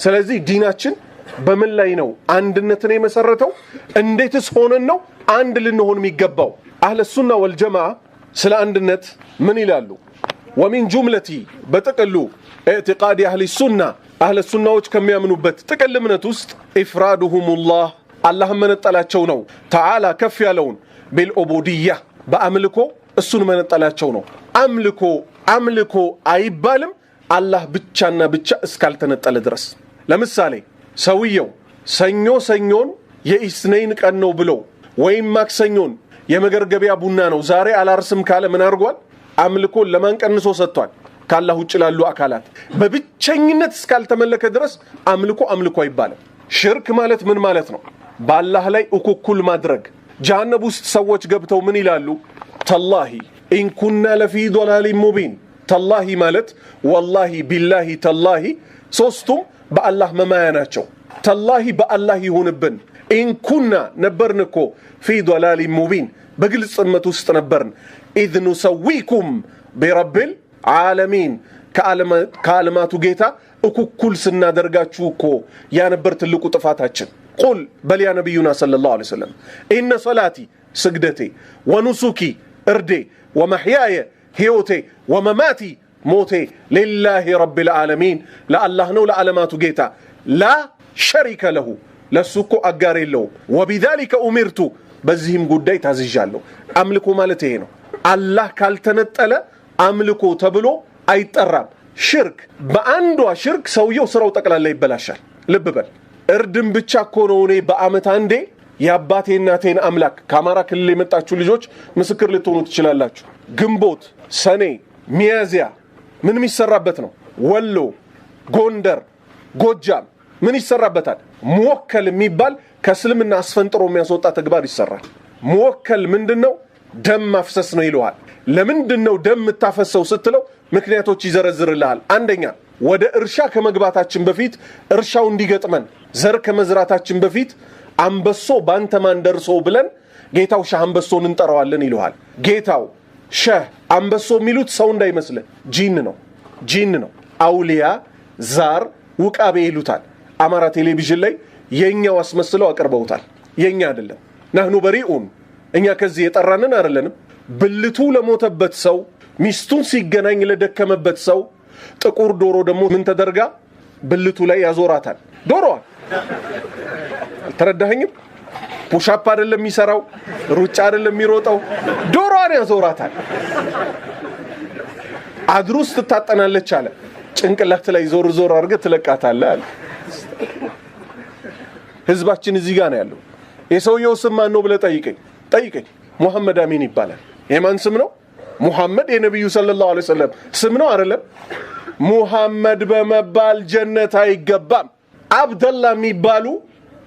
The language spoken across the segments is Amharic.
ስለዚህ ዲናችን በምን ላይ ነው አንድነትን የመሰረተው? እንዴትስ ሆነን ነው አንድ ልንሆን የሚገባው? አህለ ሱና ወልጀማዓ ስለ አንድነት ምን ይላሉ? ወሚን ጁምለቲ በጥቅሉ ኢዕቲቃድ አህለ ሱና አህለ ሱናዎች ከሚያምኑበት ጥቅል እምነት ውስጥ ኢፍራዱሁሙላህ አላህን መነጠላቸው ነው። ተዓላ ከፍ ያለውን ቢልዑቡድያ በአምልኮ እሱን መነጠላቸው ነው። አምልኮ አይባልም አላህ ብቻና ብቻ እስካልተነጠለ ድረስ። ለምሳሌ ሰውየው ሰኞን የኢስነይን ቀን ነው ብሎ ወይም ማክሰኞን የመገርገቢያ ቡና ነው ዛሬ አላርስም ካለ ምን አድርጓል? አምልኮን ለማን ቀንሶ ሰጥቷል? ካላህ ውጭ ላሉ አካላት። በብቸኝነት እስካልተመለከ ድረስ አምልኮ አይባልም። ሽርክ ማለት ምን ማለት ነው? በአላህ ላይ እኩል ማድረግ። ጀሃነም ውስጥ ሰዎች ገብተው ምን ይላሉ? ተላሂ ኢንኩና ለፊ ዶላሊን ሙቢን። ተላሂ ማለት ወላሂ ቢላሂ ተላሂ ሶስቱም በአላህ መማያ ናቸው። ተላሂ በአላህ ይሁንብን ኢንኩና ነበርን እኮ ፊ ዶላሊን ሙቢን በግልጽ ጽመት ውስጥ ነበርን። ኢዝ ኑሰዊኩም ቢረብል ዓለሚን ከዓለማቱ ጌታ እኩል ስናደርጋችሁ እኮ ያ ነበር ትልቁ ጥፋታችን። ቁል በል ያ ነቢዩና ሰለላሁ ዐለይሂ ወሰለም ኢነ ሰላቲ ስግደቴ ወኑሱኪ እርዴ ወመሕያየ ሕይወቴ ወመማቲ ሞቴ ሊላሂ ረቢል ዓለሚን ለአላህ ነው ለዓለማቱ ጌታ ላ ሸሪከ ለሁ ለሱ እኮ አጋር የለውም። ወቢዛሊከ ኡሚርቱ በዚህም ጉዳይ ታዝዣለሁ። አምልኮ ማለት ይሄ ነው። አላህ ካልተነጠለ አምልኮ ተብሎ አይጠራም። ሽርክ በአንዷ ሽርክ ሰውየው ስራው ጠቅላላ ይበላሻል። ልብ በል እርድም ብቻ እኮ ነው እኔ በአመት አንዴ የአባቴ እናቴን አምላክ ከአማራ ክልል የመጣችሁ ልጆች ምስክር ልትሆኑ ትችላላችሁ። ግንቦት፣ ሰኔ፣ ሚያዚያ ምን የሚሰራበት ነው? ወሎ፣ ጎንደር፣ ጎጃም ምን ይሰራበታል? ሙወከል የሚባል ከእስልምና አስፈንጥሮ የሚያስወጣ ተግባር ይሰራል። ሙወከል ምንድነው? ደም ማፍሰስ ነው ይለዋል። ለምንድነው ደም የምታፈሰው ስትለው ምክንያቶች ይዘረዝርልሃል። አንደኛ ወደ እርሻ ከመግባታችን በፊት እርሻው እንዲገጥመን ዘር ከመዝራታችን በፊት አንበሶ ባንተ ማን ደርሶ ብለን ጌታው ሻህ አንበሶን እንጠራዋለን ይለዋል። ጌታው ሻህ አንበሶ የሚሉት ሰው እንዳይመስል ጂን ነው። አውሊያ ዛር ውቃቤ ይሉታል። አማራ ቴሌቪዥን ላይ የኛው አስመስለው አቀርበውታል። የኛ አይደለም። ነህኑ በሪኡን እኛ ከዚህ የጠራንን አይደለንም። ብልቱ ለሞተበት ሰው ሚስቱን ሲገናኝ ለደከመበት ሰው ጥቁር ዶሮ ደግሞ ምን ተደርጋ ብልቱ ላይ ያዞራታል። ዶሮዋን ተረዳኸኝም? ፑሻፕ አይደለም የሚሰራው፣ ሩጫ አይደለም የሚሮጠው፣ ዶሮዋን ያዞራታል። አድሩስ ትታጠናለች አለ። ጭንቅላት ላይ ዞር አድርገህ ትለቃታለህ አለ። ህዝባችን እዚህ ጋር ነው ያለው። የሰውየው ስም ማን ነው ብለህ ጠይቀኝ። ሙሐመድ አሚን ይባላል። የማን ስም ነው? ሙሐመድ የነብዩ ሰለላሁ ዐለይሂ ወሰለም ስም ነው አይደለም? ሙሐመድ በመባል ጀነት አይገባም። አብደላ የሚባሉ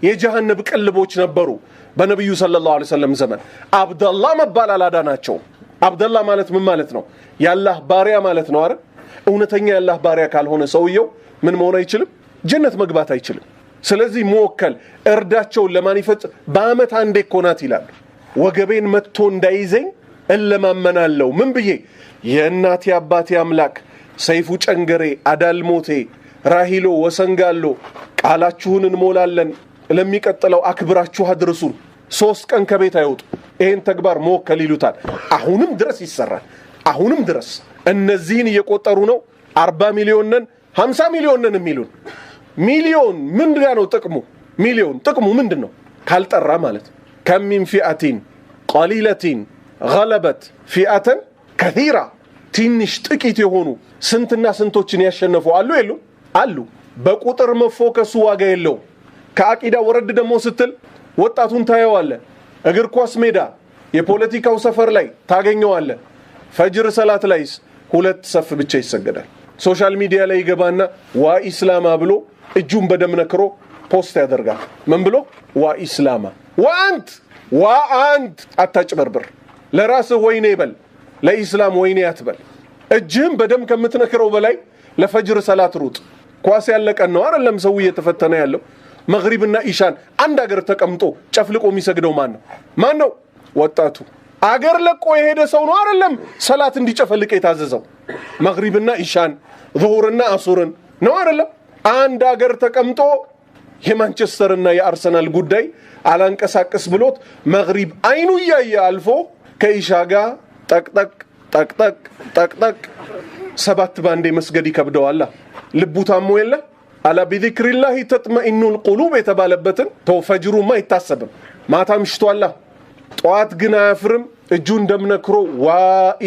የጀሃነም ቅልቦች ነበሩ በነብዩ ሰለላሁ ዐለይሂ ወሰለም ዘመን። አብደላ መባል አላዳናቸው። አብደላ ማለት ምን ማለት ነው? ያላህ ባሪያ ማለት ነው አይደል? እውነተኛ ያላህ ባሪያ ካልሆነ ሰውየው ምን መሆን አይችልም? ጀነት መግባት አይችልም። ስለዚህ ሙወከል እርዳቸውን ለማን ይፈጽ? በአመት አንዴ እኮ ናት ይላሉ። ወገቤን መጥቶ እንዳይዘኝ እለማመናለሁ። ምን ብዬ? የእናቴ አባቴ አምላክ ሰይፉ ጨንገሬ፣ አዳልሞቴ፣ ራሂሎ፣ ወሰንጋሎ ቃላችሁን እንሞላለን፣ ለሚቀጥለው አክብራችሁ አድርሱን። 3 ቀን ከቤት አይወጡ። ይሄን ተግባር ሙወከል ይሉታል። አሁንም ድረስ ይሰራል። አሁንም ድረስ እነዚህን እየቆጠሩ ነው 40 ሚሊዮን ነን 50 ሚሊዮን ነን የሚሉን። ሚሊዮን ምንድን ነው ጥቅሙ? ሚሊዮን ጥቅሙ ምንድነው? ካልጠራ ማለት ከሚን ፊአቲን ቀሊለቲን ገለበት ፊአተን ከቲራ ትንሽ ጥቂት የሆኑ ስንትና ስንቶችን ያሸነፉ አሉ። በቁጥር መፎከሱ ዋጋ የለው። ከአቂዳ ወረድ ደግሞ ስትል ወጣቱን ታየዋለህ። እግር ኳስ ሜዳ የፖለቲካው ሰፈር ላይ ታገኘዋለህ። ፈጅር ሰላት ላይስ 2 ሰፍ ብቻ ይሰገዳል። ሶሻል ሚዲያ ላይ ይገባና ዋ ኢስላማ ብሎ እጁን በደም ነክሮ ፖስት ያደርጋል። ምን ብሎ? ዋ ኢስላማ። ዋአንት አታጭበርብር። ለራስህ ወይኔ በል፣ ለኢስላም ወይኔ አትበል። እጅህን በደም ከምትነክረው በላይ ለፈጅር ሰላት ሩጥ። ኳስ ያለቀን ነው አይደለም ሰው እየተፈተነ ያለው። መግሪብና ኢሻን አንድ አገር ተቀምጦ ጨፍልቆ የሚሰግደው ማን ነው? ወጣቱ። አገር ለቆ የሄደ ሰው ነው አይደለም ሰላት እንዲጨፈልቅ የታዘዘው። መግሪብና ኢሻን ዙሁርና አሱርን ነው አይደለም። አንድ ሀገር ተቀምጦ የማንቸስተርና የአርሰናል ጉዳይ አላንቀሳቀስ ብሎት መግሪብ አይኑ ያየ አልፎ ከኢሻ ጋር ጠቅጠቅ ጠቅጠቅ ጠቅጠቅ ሰባት ባንዴ መስገድ ይከብደዋል። ልቡ ታሞ የለ አላ ቢዚክሪላሂ ተጥመኢኑል ቁሉብ የተባለበትን ተፈጅሩማ ይታሰብም ማታ ምሽቷላ ጧት ግን አያፍርም እጁ እንደምነክሮ ዋ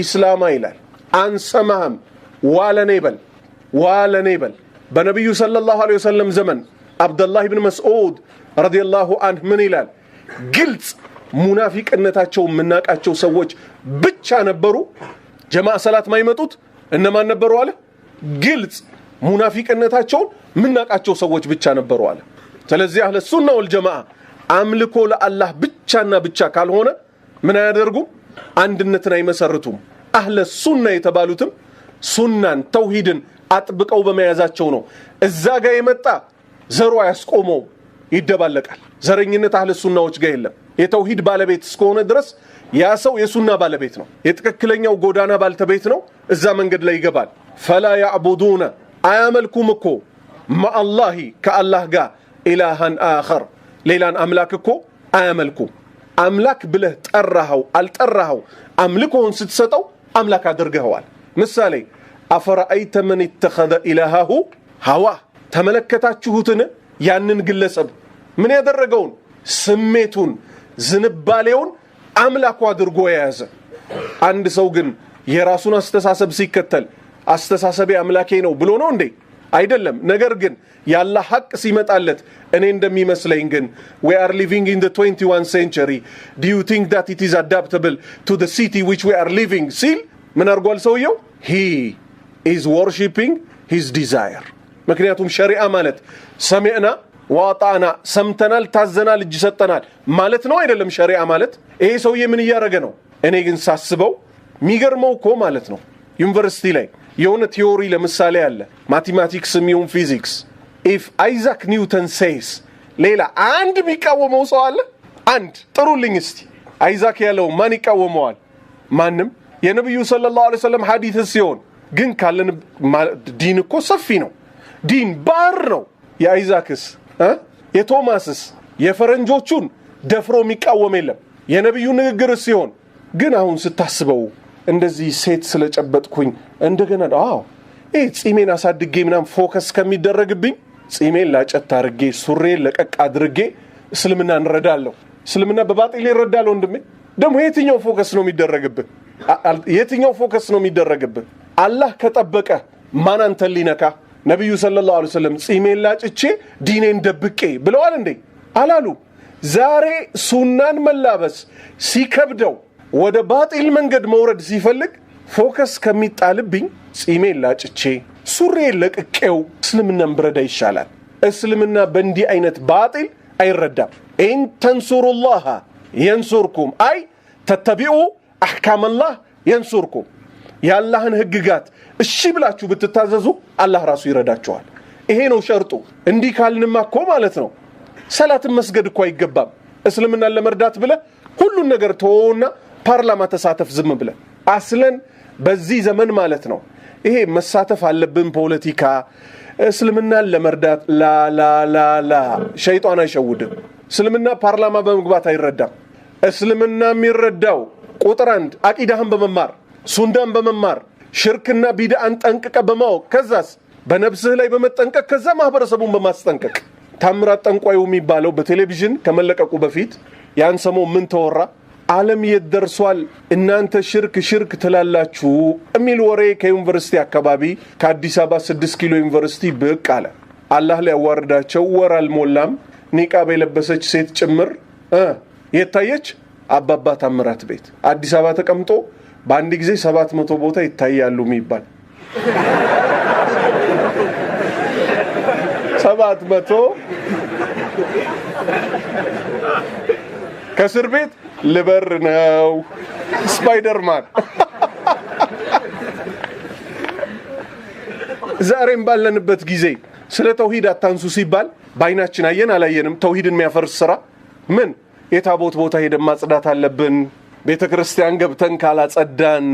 ኢስላማ ይላል አንሰማህም ዋለኔ በል በነብዩ ሰለላሁ ዐለይሂ ወሰለም ዘመን አብዱላህ ኢብኑ መስዑድ ረዲየላሁ ዐንሁ ምን ይላል ግልጽ ሙናፊቅነታቸው ምናቃቸው ሰዎች ብቻ ነበሩ ጀማዓ ሰላት ማይመጡት እነማን ነበሩ አለ ግልጽ ሙናፊቅነታቸው ምናቃቸው ሰዎች ብቻ ነበሩ አለ ስለዚህ አህለ ሱና ወልጀማዓ አምልኮ ለአላህ ብቻና ብቻ ካልሆነ ምን ያደርጉ አንድነትን አይመሰርቱም አህለ ሱና የተባሉትም ሱናን ተውሂድን አጥብቀው በመያዛቸው ነው እዛ ጋር የመጣ ዘሩ ያስቆመው ይደባለቃል ዘረኝነት አህለ ሱናዎች ጋር የለም የተውሂድ ባለቤት እስከሆነ ድረስ ያ ሰው የሱና ባለቤት ነው የትክክለኛው ጎዳና ባልተቤት ነው እዛ መንገድ ላይ ይገባል فلا يعبدون አያመልኩም እኮ ማአላሂ ከአላህ ጋር ኢላሃን አኸር ሌላን አምላክ እኮ አያመልኩም አምላክ ብለህ ጠራኸው አልጠራኸው አምልኮውን ስትሰጠው አምላክ አድርገዋል ምሳሌ አፈራአይተ መን اتخذ ኢላሃሁ ሀዋ ተመለከታችሁትን ያንን ግለሰብ ምን ያደረገውን ስሜቱን ዝንባሌውን አምላኩ አድርጎ ያዘ አንድ ሰው ግን የራሱን አስተሳሰብ ሲከተል አስተሳሰቤ አምላኬ ነው ብሎ ነው እንዴ አይደለም ነገር ግን ያላ ሐቅ ሲመጣለት እኔ እንደሚመስለኝ ግን we are living in the 21st century do you think that it is adaptable to the city which we are living ሲል ምን አርጓል ሰውየው he is worshiping his desire ምክንያቱም ሸሪዓ ማለት ሰሚዕና ዋጣና ሰምተናል ታዘናል እጅ ሰጠናል ማለት ነው አይደለም ሸሪዓ ማለት ይሄ ሰውዬ ምን ያረገ ነው እኔ ግን ሳስበው ሚገርመው እኮ ማለት ነው ዩኒቨርሲቲ ላይ የሆነ ቲዮሪ ለምሳሌ አለ ማቴማቲክስ ሚውን ፊዚክስ if Isaac Newton says ሌላ አንድ ሚቃወመው ሰው አለ አንድ ጥሩልኝ እስቲ አይዛክ ያለው ማን ይቃወመዋል ማንም የነብዩ ሰለላሁ ዐለይሂ ወሰለም ሐዲስ ሲሆን ግን ካለን ዲን እኮ ሰፊ ነው ዲን ባር ነው የአይዛክስ የቶማስስ የፈረንጆቹን ደፍሮ ሚቃወም የለም የነብዩ ንግግር ሲሆን ግን አሁን ስታስበው እንደዚህ ሴት ስለጨበጥኩኝ እንደገና ጺሜን አሳድጌ ምናም ፎከስ ከሚደረግብኝ ጺሜን ላጨት አድርጌ ሱሬን ለቀቅ አድርጌ እስልምና እንረዳለሁ እስልምና በባጢል ይረዳል ወንድሜ ደሞ የትኛው ፎከስ ነው የሚደረግብህ የትኛው ፎከስ ነው የሚደረግብህ አላህ ከጠበቀ ማን አንተ ሊነካ ነብዩ ሰለላሁ ዐለይሂ ወሰለም ጺሜን ላጭቼ ዲኔን ደብቄ ብለዋል እንዴ አላሉ ዛሬ ሱናን መላበስ ሲከብደው ወደ ባጢል መንገድ መውረድ ሲፈልግ ፎከስ ከሚጣልብኝ ጺሜን ላጭቼ ሱሬን ለቅቄው እስልምናን ብረዳ ይሻላል እስልምና በእንዲህ አይነት ባጢል አይረዳም ኢን ተንሱሩላህ ينصركم አይ ተተቢኡ አህካመላህ ينصركم ያላህን ህግጋት እሺ ብላችሁ ብትታዘዙ አላህ ራሱ ይረዳችኋል ይሄ ነው ሸርጡ እንዲህ ካልንማ እኮ ማለት ነው ሰላትን መስገድ እኮ አይገባም እስልምናን ለመርዳት ብለ ሁሉን ነገር ተወውና ፓርላማ ተሳተፍ ዝም ብለ አስለን በዚህ ዘመን ማለት ነው ይሄ መሳተፍ አለብን ፖለቲካ እስልምናን ለመርዳት ላ ሸይጣን አይሸውድም እስልምና ፓርላማ በመግባት አይረዳም እስልምና የሚረዳው ቁጥር 1 አቂዳህን በመማር ሱናን በመማር ሽርክና ቢድአን ጠንቅቀ በማወቅ ከዛስ በነብስህ ላይ በመጠንቀቅ ከዛ ማህበረሰቡን በማስጠንቀቅ ታምራት ጠንቋዩ የሚባለው በቴሌቪዥን ከመለቀቁ በፊት ያን ሰሞን ምን ተወራ ዓለም ይደርሷል እናንተ ሽርክ ትላላችሁ እሚል ወሬ ከዩኒቨርሲቲ አካባቢ ከአዲስ አበባ 6 ኪሎ ዩኒቨርሲቲ ብቅ አለ አላህ ላይ ያዋርዳቸው ወራል ሞላም ኒቃብ የለበሰች ሴት ጭምር የታየች አባባ ታምራት ቤት አዲስ አበባ ተቀምጦ በአንድ ጊዜ 700 ቦታ ይታያሉ የሚባል 700 ከስር ቤት ልበር ነው ስፓይደርማን ዛሬም ባለንበት ጊዜ ስለ ተውሂድ አታንሱ ሲባል ባይናችን አየን አላየንም ተውሂድን የሚያፈርስ ስራ ምን የታቦት ቦታ ሄደን ማጽዳት አለብን ቤተክርስቲያን ገብተን ካላጸዳን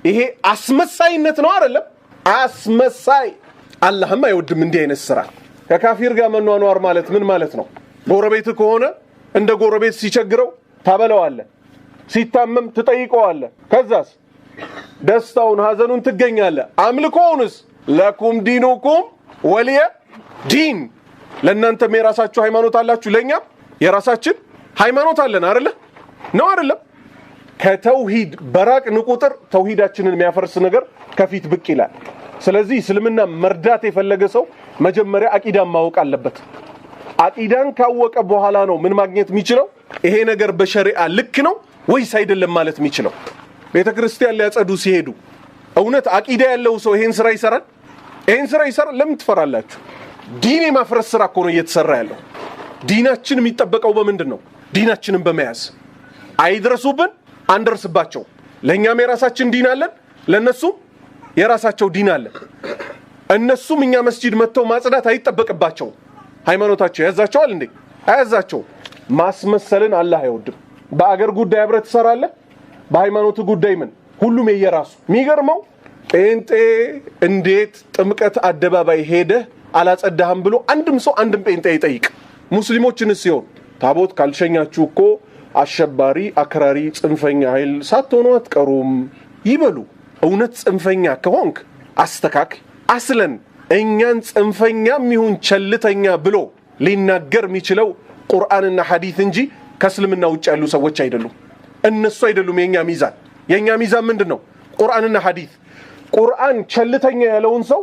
ይሄ አስመሳይነት ነው አይደለም አስመሳይ አላህም አይወድም እንዲህ አይነት ስራ። ከካፊር ጋር መኗኗር ማለት ምን ማለት ነው? ጎረቤት ከሆነ እንደ ጎረቤት ሲቸግረው ታበለዋለህ፣ ሲታመም ትጠይቀዋለህ። ከዛስ ደስታውን ሐዘኑን ትገኛለህ። አምልኮውንስ ለኩም ዲኑኩም ወሊየ ዲን፣ ለእናንተም የራሳችሁ ሃይማኖት አላችሁ፣ ለእኛም የራሳችን ሃይማኖት አለን። አይደለ ነው? አይደለም? ከተውሂድ በራቅን ቁጥር ተውሂዳችንን የሚያፈርስ ነገር ከፊት ብቅ ይላል። ስለዚህ እስልምና መርዳት የፈለገ ሰው መጀመሪያ አቂዳን ማወቅ አለበት። አቂዳን ካወቀ በኋላ ነው ምን ማግኘት የሚችለው? ይሄ ነገር በሸሪዓ ልክ ነው ወይስ አይደለም ማለት የሚችለው። ቤተክርስቲያን ሊያጸዱ ሲሄዱ እውነት አቂዳ ያለው ሰው ይሄን ስራ ይሰራል? ይሄን ስራ ይሰራል? ለምን ትፈራላችሁ? ዲን የማፍረስ ስራ እኮ ነው እየተሰራ ያለው። ዲናችን የሚጠበቀው በምንድን ነው? ዲናችንን በመያዝ አይድረሱብን፣ አንደርስባቸው። ለእኛም የራሳችን ዲን አለን፣ ለነሱም የራሳቸው ዲን አለ። እነሱም እኛ መስጂድ መጥተው ማጽዳት አይጠበቅባቸው። ሃይማኖታቸው ያዛቸዋል እንዴ? አያዛቸው። ማስመሰልን አላህ አይወድም። በአገር ጉዳይ አብረህ ትሰራለህ፣ በሃይማኖት ጉዳይ ምን ሁሉም የየራሱ። የሚገርመው ጴንጤ እንዴት ጥምቀት አደባባይ ሄደህ አላጸዳህም ብሎ አንድም ሰው አንድም ጴንጤ ይጠይቅ። ሙስሊሞችን ሲሆን ታቦት ካልሸኛችሁ እኮ አሸባሪ፣ አክራሪ፣ ጽንፈኛ ኃይል ሳትሆኑ አትቀሩም ይበሉ። እውነት ጽንፈኛ ከሆንክ አስተካክ። አስለን እኛን ጽንፈኛም ይሁን ቸልተኛ ብሎ ሊናገር የሚችለው ቁርአንና ሐዲስ እንጂ ከእስልምና ውጭ ያሉ ሰዎች አይደሉም። እነሱ አይደሉም የኛ ሚዛን። የኛ ሚዛን ምንድነው? ቁርአንና ሐዲስ። ቁርአን ቸልተኛ ያለውን ሰው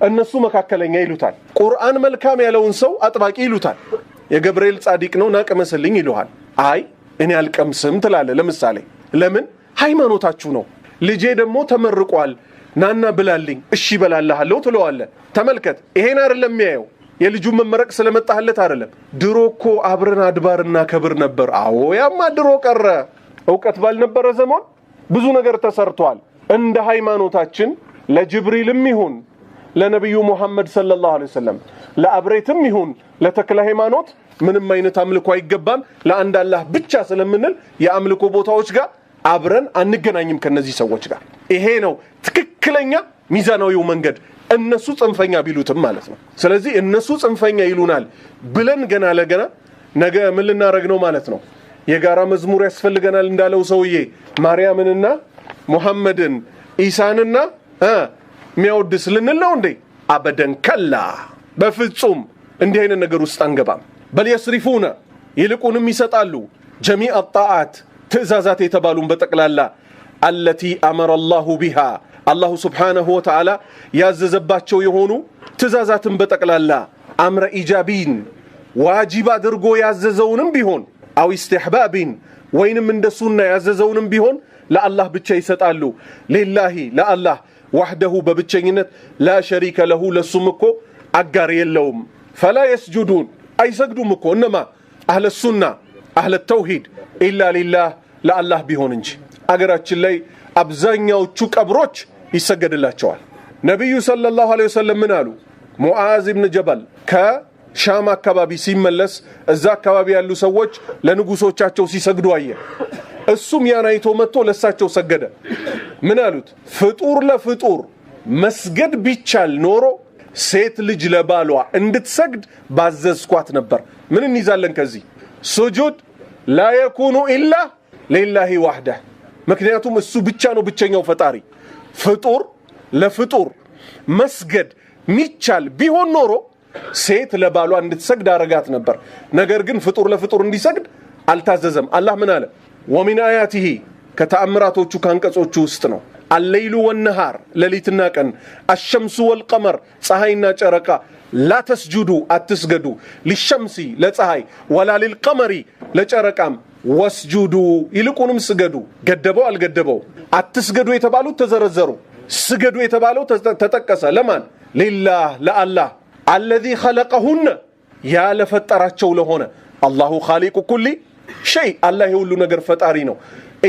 እነሱ መካከለኛ ይሉታል። ቁርአን መልካም ያለውን ሰው አጥባቂ ይሉታል። የገብርኤል ጻዲቅ ነው ናቀመስልኝ ይሉሃል። አይ እኔ አልቀምስም ትላለህ። ለምሳሌ ለምን? ሃይማኖታችሁ ነው። ልጄ ደግሞ ተመርቋል ናና ብላልኝ፣ እሺ በላልሃለሁ ትለዋለህ። ተመልከት፣ ይሄን አይደለም የሚያየው። የልጁ መመረቅ ስለመጣህለት አይደለም። ድሮ እኮ አብረን አድባርና ከብር ነበር። አዎ ያማ ድሮ ቀረ። ዕውቀት ባልነበረ ዘመን ብዙ ነገር ተሰርቷል። እንደ ሃይማኖታችን ለጅብሪልም ይሁን ለነብዩ ሙሐመድ ሰለላሁ ዐለይሂ ወሰለም ለአብሬትም ይሁን ለተክለ ሃይማኖት ምንም አይነት አምልኮ አይገባም ለአንድ አላህ ብቻ ስለምንል የአምልኮ ቦታዎች ጋር አብረን አንገናኝም ከነዚህ ሰዎች ጋር። ይሄ ነው ትክክለኛ ሚዛናዊው መንገድ፣ እነሱ ጽንፈኛ ቢሉትም ማለት ነው። ስለዚህ እነሱ ጽንፈኛ ይሉናል ብለን ገና ለገና ነገ ምን ልናረግ ነው ማለት ነው? የጋራ መዝሙር ያስፈልገናል እንዳለው ሰውዬ ማርያምንና ሙሐመድን ኢሳንና ሚያወድስ ልንል ነው እንዴ? አበደን ከላ፣ በፍጹም እንዲህ አይነት ነገር ውስጥ አንገባም። በል የስሪፉነ፣ ይልቁንም ይሰጣሉ ጀሚዕ አጣዓት፣ ትእዛዛት የተባሉን በጠቅላላ አለቲ አመረ አላሁ ቢሃ፣ አላሁ ስብሓነሁ ወተዓላ ያዘዘባቸው የሆኑ ትእዛዛትን በጠቅላላ አምረ ኢጃቢን፣ ዋጂብ አድርጎ ያዘዘውንም ቢሆን አው ኢስቲሕባቢን፣ ወይንም እንደ ሱና ያዘዘውንም ቢሆን ለአላህ ብቻ ይሰጣሉ። ሊላሂ ለአላህ ወህደሁ በብቸኝነት ላ ሸሪከ ለሁ ለሱም እኮ አጋር የለውም። ፈላ የስጁዱን አይሰግዱም እኮ እነማ አህለ ሱና አህለ ተውሂድ ኢላ ሊላህ ለአላህ ቢሆን እንጂ። አገራችን ላይ አብዛኛዎቹ ቀብሮች ይሰገድላቸዋል። ነቢዩ ሰለላሁ ዐለይሂ ወሰለም ምን አሉ? ሙዓዝ ብን ጀበል ከሻም አካባቢ ሲመለስ እዛ አካባቢ ያሉ ሰዎች ለንጉሶቻቸው ሲሰግዱ አየ። እሱም ያን አይቶ መጥቶ ለሳቸው ሰገደ። ምን አሉት? ፍጡር ለፍጡር መስገድ ቢቻል ኖሮ ሴት ልጅ ለባሏ እንድትሰግድ ባዘዝኳት ነበር። ምን እንይዛለን ከዚህ? ሱጁድ ላ የኩኑ ኢላ ሊላሂ ዋህደህ፣ ምክንያቱም እሱ ብቻ ነው ብቸኛው ፈጣሪ። ፍጡር ለፍጡር መስገድ ሚቻል ቢሆን ኖሮ ሴት ለባሏ እንድትሰግድ አረጋት ነበር። ነገር ግን ፍጡር ለፍጡር እንዲሰግድ አልታዘዘም። አላህ ምን አለ? ወሚን አያቲሂ፣ ከተአምራቶቹ ካንቀጾቹ ውስጥ ነው አለይሉ ወነሃር፣ ሌሊትና ቀን፣ አሸምሱ ወልቀመር፣ ፀሐይና ጨረቃ፣ ላ ተስጁዱ አትስገዱ፣ ሊሸምሲ ለፀሐይ፣ ወላ ሊልቀመሪ ለጨረቃም፣ ወስጁዱ ይልቁንም ስገዱ። ገደበው አልገደበው? አትስገዱ የተባሉት ተዘረዘሩ፣ ስገዱ የተባለው ተጠቀሰ። ለማን? ሊላህ ለአላህ። አለዚ ኸለቀሁነ፣ ያለፈጠራቸው ለሆነ አላሁ ኻሊቁ ኩሊ ሸይ፣ አላህ የሁሉ ነገር ፈጣሪ ነው።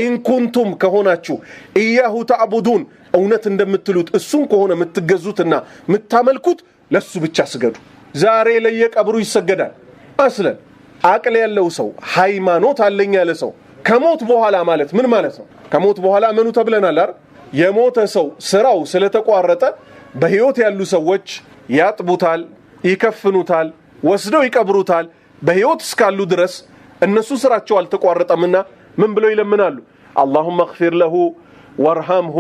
ኢንኩንቱም ከሆናችሁ ኢያሁ ተዕቡዱን፣ እውነት እንደምትሉት እሱን ከሆነ የምትገዙትና የምታመልኩት ለሱ ብቻ ስገዱ። ዛሬ ለየቀብሩ ይሰገዳል። አስለን አቅል ያለው ሰው ሃይማኖት አለኝ ያለ ሰው ከሞት በኋላ ማለት ምን ማለት ነው? ከሞት በኋላ መኑ ተብለናል አይደል? የሞተ ሰው ስራው ስለተቋረጠ በህይወት ያሉ ሰዎች ያጥቡታል፣ ይከፍኑታል፣ ወስደው ይቀብሩታል። በህይወት እስካሉ ድረስ እነሱ ስራቸው አልተቋረጠምና ምን ብለው ይለምናሉ? اللهم اغفر له وارحمه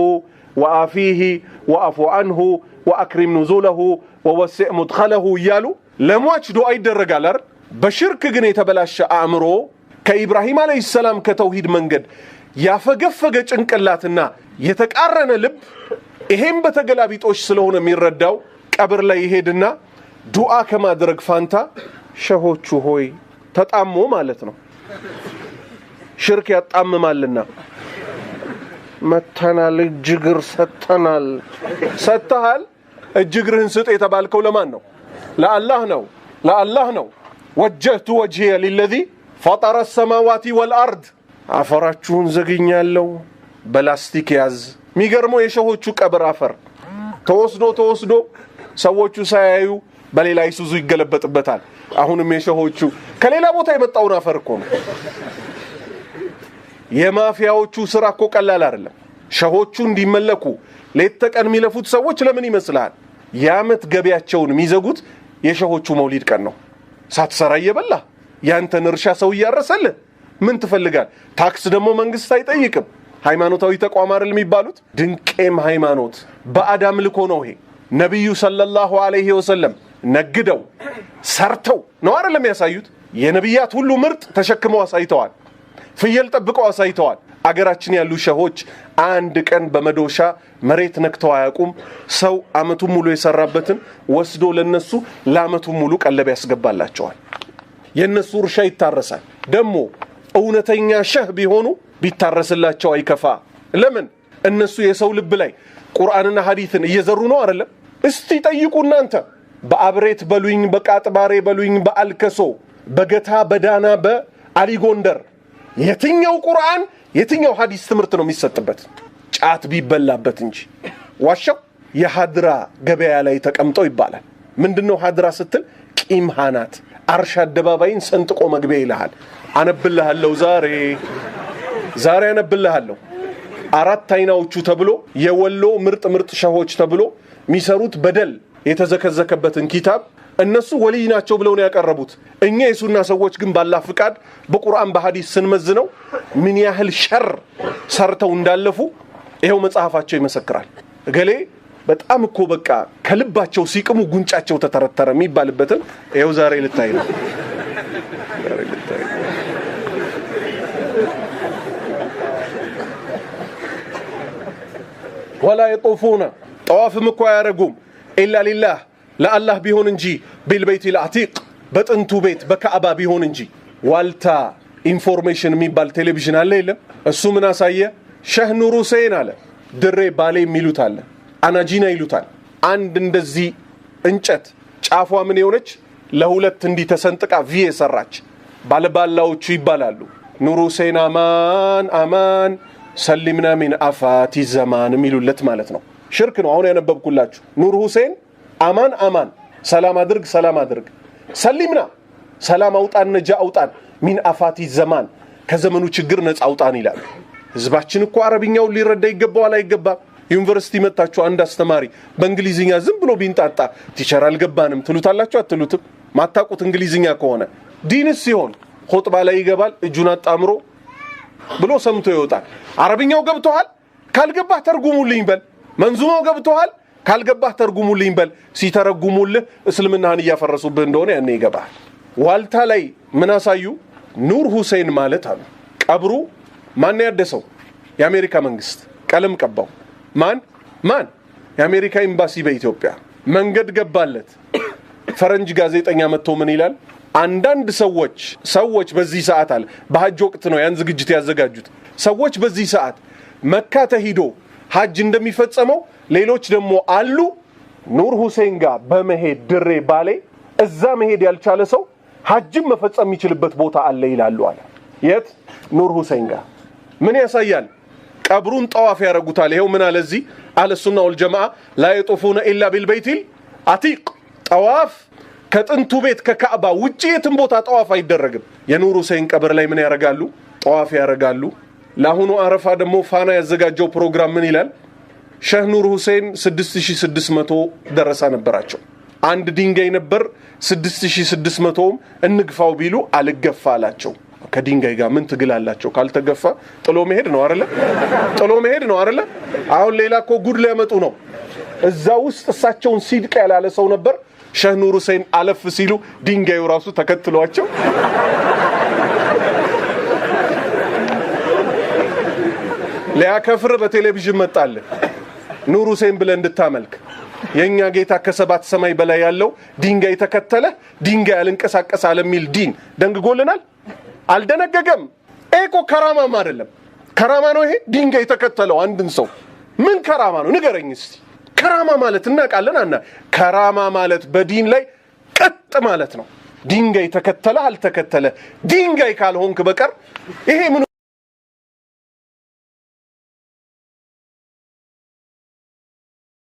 وعافيه واعف عنه واكرم نزوله ووسع مدخله እያሉ ለሟች ዱዓ ይደረጋል አይደል? በሽርክ ግን የተበላሸ አእምሮ ከኢብራሂም አለይሂ ሰላም ከተውሂድ መንገድ ያፈገፈገ ጭንቅላትና የተቃረነ ልብ ይሄም በተገላቢጦሽ ስለሆነ የሚረዳው ቀብር ላይ ይሄድና ዱዓ ከማድረግ ፋንታ ሸሆቹ ሆይ ተጣሞ ማለት ነው። ሽርክ ያጣምማልና መተናል እጅግር ሰተናል ሰተሃል እጅግርህን ስጥ የተባልከው ለማን ነው? ለአላህ ነው። ለአላህ ነው። ወጀህቱ ወጅሂ ለለዚ ፈጠረ السماوات والارض አፈራችሁን ዘግኛለሁ በላስቲክ ያዝ። የሚገርመው የሸሆቹ ቀብር አፈር ተወስዶ ሰዎቹ ሳያዩ በሌላ ይሱዙ ይገለበጥበታል። አሁንም የሸሆቹ ከሌላ ቦታ የመጣውን አፈር እኮ ነው። የማፊያዎቹ ስራ እኮ ቀላል አይደለም። ሸሆቹ እንዲመለኩ ሌት ተቀን የሚለፉት ሰዎች ለምን ይመስላል? ያመት ገቢያቸውን የሚዘጉት የሸሆቹ መውሊድ ቀን ነው። ሳትሰራ እየበላ ያንተን እርሻ ሰው እያረሰልህ ምን ትፈልጋል? ታክስ ደግሞ መንግስት አይጠይቅም። ሃይማኖታዊ ተቋም አይደል የሚባሉት? ድንቄም ሃይማኖት በአዳም ልኮ ነው። ይሄ ነብዩ ሰለላሁ ዐለይሂ ወሰለም ነግደው ሰርተው ነው አይደለም ያሳዩት? የነብያት ሁሉ ምርጥ ተሸክመው አሳይተዋል። ፍየል ጠብቀው አሳይተዋል። አገራችን ያሉ ሸሆች አንድ ቀን በመዶሻ መሬት ነክተው አያውቁም። ሰው አመቱን ሙሉ የሰራበትን ወስዶ ለነሱ ለአመቱን ሙሉ ቀለብ ያስገባላቸዋል። የነሱ እርሻ ይታረሳል። ደግሞ እውነተኛ ሸህ ቢሆኑ ቢታረስላቸው አይከፋ። ለምን? እነሱ የሰው ልብ ላይ ቁርአንና ሐዲስን እየዘሩ ነው አይደለም? እስቲ ጠይቁ እናንተ። በአብሬት በሉኝ፣ በቃጥባሬ በሉኝ፣ በአልከሶ፣ በገታ፣ በዳና፣ በአሊ ጎንደር የትኛው ቁርአን የትኛው ሐዲስ ትምህርት ነው የሚሰጥበት? ጫት ቢበላበት እንጂ። ዋሻው የሐድራ ገበያ ላይ ተቀምጠው ይባላል። ምንድነው ሐድራ ስትል? ቂም ሃናት አርሻ አደባባይን ሰንጥቆ መግቢያ ይልሃል። አነብልሃለሁ ዛሬ አነብልሃለሁ። አራት አይናዎቹ ተብሎ የወሎ ምርጥ ሸሆች ተብሎ የሚሰሩት በደል የተዘከዘከበትን ኪታብ እነሱ ወልይ ናቸው ብለው ነው ያቀረቡት። እኛ የሱና ሰዎች ግን ባላህ ፍቃድ በቁርአን በሐዲስ ስንመዝነው ምን ያህል ሸር ሰርተው እንዳለፉ ይሄው መጽሐፋቸው ይመሰክራል። እገሌ በጣም እኮ በቃ ከልባቸው ሲቅሙ ጉንጫቸው ተተረተረ የሚባልበትን ይሄው ዛሬ ልታይ ነው። ወላ يطوفون طوافም እኮ አያረጉም ኢላ ሊላህ ለአላህ ቢሆን እንጂ ቢልበይት العتيق በጥንቱ ቤት በካዕባ ቢሆን እንጂ። ዋልታ ኢንፎርሜሽን የሚባል ቴሌቪዥን አለ የለም? እሱ ምን አሳየ? ሸህ ኑር ሁሴን አለ ድሬ ባሌ የሚሉት አለ አናጂና ይሉታል። አንድ እንደዚህ እንጨት ጫፏ ምን የሆነች ለሁለት እንዲህ ተሰንጥቃ ቪ የሰራች ባለባላዎቹ ይባላሉ። ኑር ሁሴን አማን ሰሊምና ሚን አፋቲ ዘማን የሚሉለት ማለት ነው። ሽርክ ነው። አሁን ያነበብኩላችሁ ኑር ሁሴን አማን ሰላም አድርግ ሰሊምና ሰላም አውጣን ነጃ አውጣን ሚን አፋቲ ዘማን ከዘመኑ ችግር ነፃ አውጣን ይላል። ህዝባችን እኮ አረብኛው ሊረዳ ይገባዋል አይገባም? ዩኒቨርሲቲ መጣችሁ አንድ አስተማሪ በእንግሊዝኛ ዝም ብሎ ቢንጣጣ ቲቸር አልገባንም ትሉታላችሁ አትሉትም? ማታቁት እንግሊዝኛ ከሆነ ዲንስ ሲሆን ኹጥባ ላይ ይገባል እጁን አጣምሮ ብሎ ሰምቶ ይወጣል። አረብኛው ገብቶሃል ካልገባህ ተርጉሙልኝ በል። መንዙማው ገብቶሃል ካልገባህ ተርጉሙልኝ በል። ሲተረጉሙልህ እስልምናህን እያፈረሱብህ እንደሆነ ያኔ ይገባል። ዋልታ ላይ ምን አሳዩ? ኑር ሁሴን ማለት አሉ ቀብሩ ማን ያደሰው? የአሜሪካ መንግስት ቀለም ቀባው። ማን? የአሜሪካ ኤምባሲ በኢትዮጵያ መንገድ ገባለት። ፈረንጅ ጋዜጠኛ መጥቶ ምን ይላል? አንዳንድ ሰዎች በዚህ ሰዓት አለ በሐጅ ወቅት ነው ያን ዝግጅት ያዘጋጁት። ሰዎች በዚህ ሰዓት መካ ተሂዶ ሐጅ እንደሚፈጸመው ሌሎች ደግሞ አሉ ኑር ሁሴን ጋር በመሄድ ድሬ ባሌ እዛ መሄድ ያልቻለ ሰው ሐጅም መፈጸም የሚችልበት ቦታ አለ ይላሉ አለ። የት? ኑር ሁሴን ጋር። ምን ያሳያል? ቀብሩን ጠዋፍ ያረጉታል። ይሄው ምን አለ እዚህ አለ ሱና ወልጀማዓ ላ يطوفون الا بالبيت العتيق ጠዋፍ ከጥንቱ ቤት ከካዕባ ውጪ የትም ቦታ ጠዋፍ አይደረግም። የኑር ሁሴን ቀብር ላይ ምን ያረጋሉ? ጠዋፍ ያረጋሉ። ለአሁኑ አረፋ ደግሞ ፋና ያዘጋጀው ፕሮግራም ምን ይላል? ሸህ ኑር ሁሴን 6600 ደረሳ ነበራቸው። አንድ ድንጋይ ነበር 6600ም እንግፋው ቢሉ አልገፋ አላቸው። ከድንጋይ ጋር ምን ትግላላቸው? ካልተገፋ ጥሎ መሄድ ነው አይደለ? ጥሎ መሄድ ነው አይደለ? አሁን ሌላ እኮ ጉድ ሊያመጡ ነው። እዛ ውስጥ እሳቸውን ሲድቅ ያላለ ሰው ነበር። ሼህ ኑር ሁሴን አለፍ ሲሉ ድንጋዩ ራሱ ተከትሏቸው ሊያከፍር በቴሌቪዥን መጣለ። ኑር ሁሴን ብለ እንድታመልክ የኛ ጌታ ከሰባት ሰማይ በላይ ያለው ድንጋይ ተከተለ፣ ድንጋይ አልንቀሳቀስ አለ የሚል ዲን ደንግጎልናል። አልደነገገም። እኮ ከራማም አይደለም። ከራማ ነው ይሄ? ድንጋይ ተከተለው አንድን ሰው ምን ከራማ ነው ንገረኝ እስቲ። ከራማ ማለት እናውቃለን አና ከራማ ማለት በዲን ላይ ቀጥ ማለት ነው። ድንጋይ ተከተለ አልተከተለ ድንጋይ ካልሆንክ በቀር ይሄ ምን